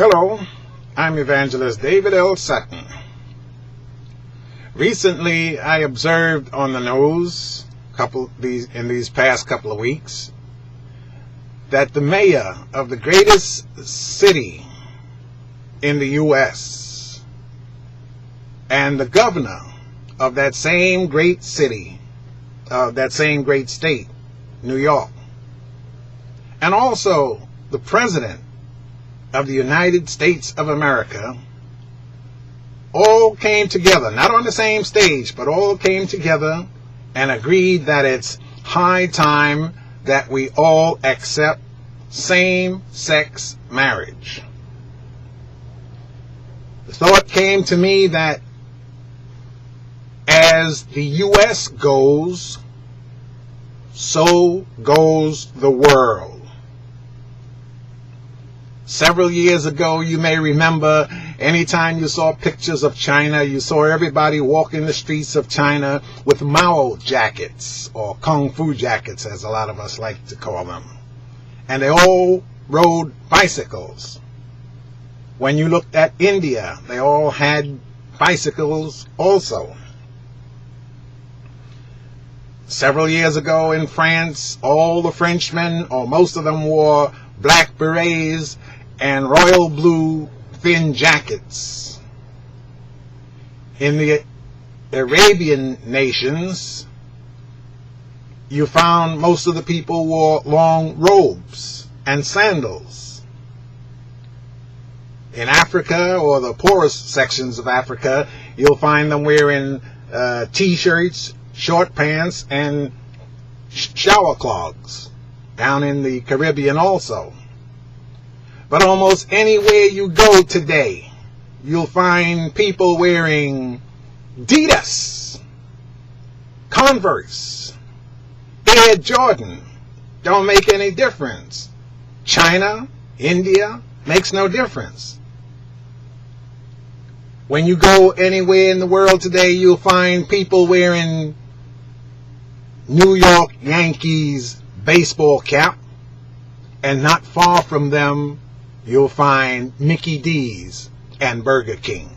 Hello, I'm Evangelist David L. Sutton. Recently, I observed on the news in these past couple of weeks that the mayor of the greatest city in the U.S. and the governor of that same great city, that same great state, New York, and also the president of the United States of America, all came together, not on the same stage, but all came together and agreed that it's high time that we all accept same-sex marriage. The thought came to me that as the U.S. goes, so goes the world. Several years ago, you may remember, anytime you saw pictures of China, you saw everybody walking the streets of China with Mao jackets, or Kung Fu jackets, as a lot of us like to call them. And they all rode bicycles. When you looked at India, they all had bicycles also. Several years ago in France, all the Frenchmen, or most of them, wore black berets and royal blue thin jackets. In the Arabian nations, you found most of the people wore long robes and sandals. In Africa, or the poorest sections of Africa, you'll find them wearing t-shirts, short pants, and shower clogs. Down in the Caribbean also. But almost anywhere you go today, you'll find people wearing Adidas, Converse, Air Jordan. Don't make any difference. China, India, makes no difference. When you go anywhere in the world today, you'll find people wearing New York Yankees baseball cap, and not far from them you'll find Mickey D's and Burger King.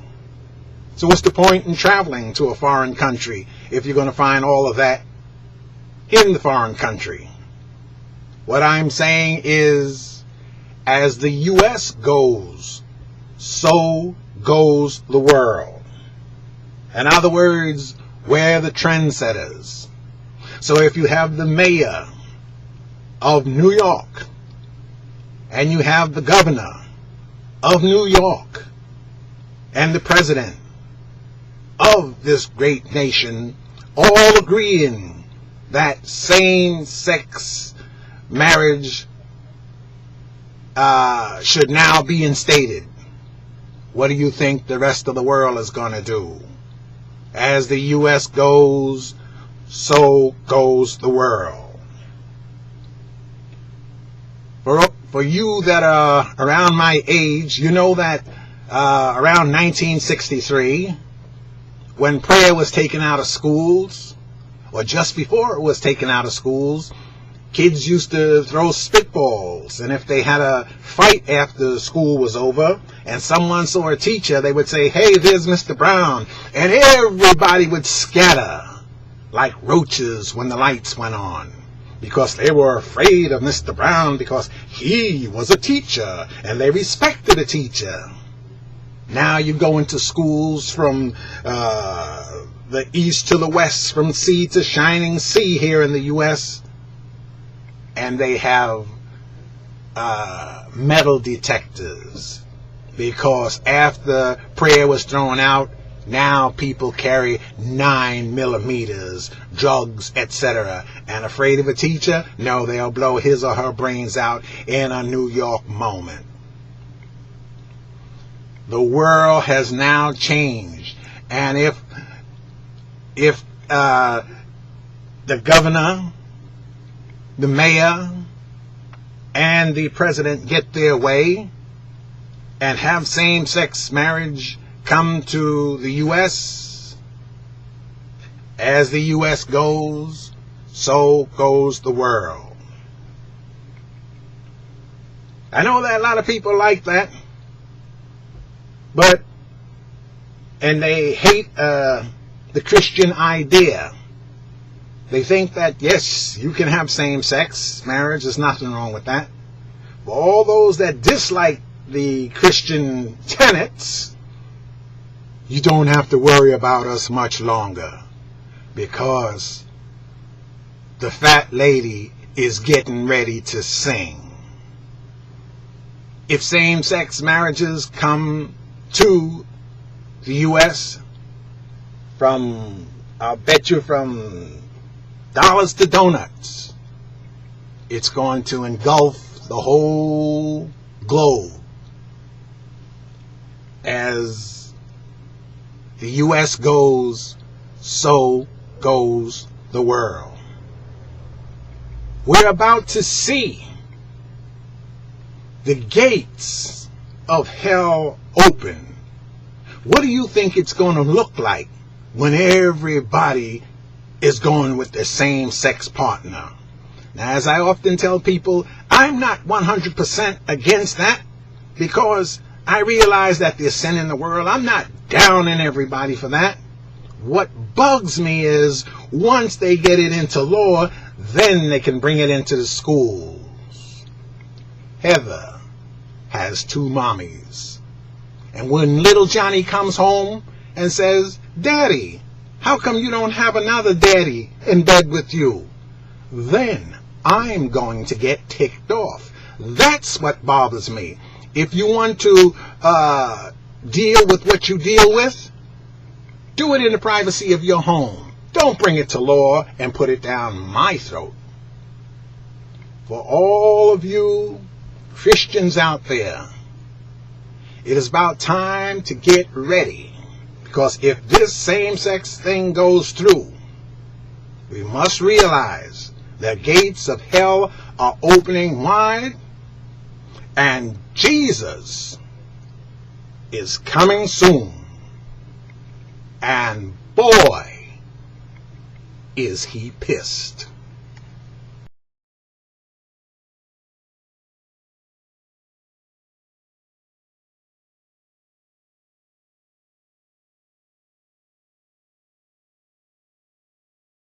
So what's the point in traveling to a foreign country if you're going to find all of that in the foreign country? What I'm saying is, as the U.S. goes, so goes the world. In other words, we're the trendsetters. So if you have the mayor of New York, and you have the governor of New York, and the president of this great nation, all agreeing that same-sex marriage should now be instated, what do you think the rest of the world is going to do? As the U.S. goes, so goes the world. For you that are around my age, you know that around 1963, when prayer was taken out of schools, or just before it was taken out of schools, kids used to throw spitballs. And if they had a fight after school was over, and someone saw a teacher, they would say, "Hey, there's Mr. Brown." And everybody would scatter like roaches when the lights went on, because they were afraid of Mr. Brown because he was a teacher and they respected a teacher. Now you go into schools from the east to the west, from sea to shining sea here in the U.S., and they have metal detectors, because after prayer was thrown out, now people carry 9mm, drugs, etc. And afraid of a teacher? No, they'll blow his or her brains out in a New York moment. The world has now changed. And if the governor, the mayor, and the president get their way and have same-sex marriage come to the U.S., as the U.S. goes, so goes the world. I know that a lot of people like that. And they hate the Christian idea. They think that, yes, you can have same-sex marriage. There's nothing wrong with that. But all those that dislike the Christian tenets, you don't have to worry about us much longer, because the fat lady is getting ready to sing. If same-sex marriages come to the U.S., I'll bet you from dollars to donuts, it's going to engulf the whole globe. As the U.S. goes, so goes the world. We're about to see the gates of hell open. What do you think it's going to look like when everybody is going with the same sex partner? Now, as I often tell people, I'm not 100% against that, because I realize that there's sin in the world. I'm not downing everybody for that. What bugs me is once they get it into law, then they can bring it into the schools. Heather has 2 mommies. And when little Johnny comes home and says, "Daddy, how come you don't have another daddy in bed with you?" then I'm going to get ticked off. That's what bothers me. If you want to deal with what you deal with, do it in the privacy of your home. Don't bring it to law and put it down my throat. For all of you Christians out there, it is about time to get ready, because if this same-sex thing goes through, we must realize the gates of hell are opening wide, and Jesus is coming soon. And boy, is he pissed.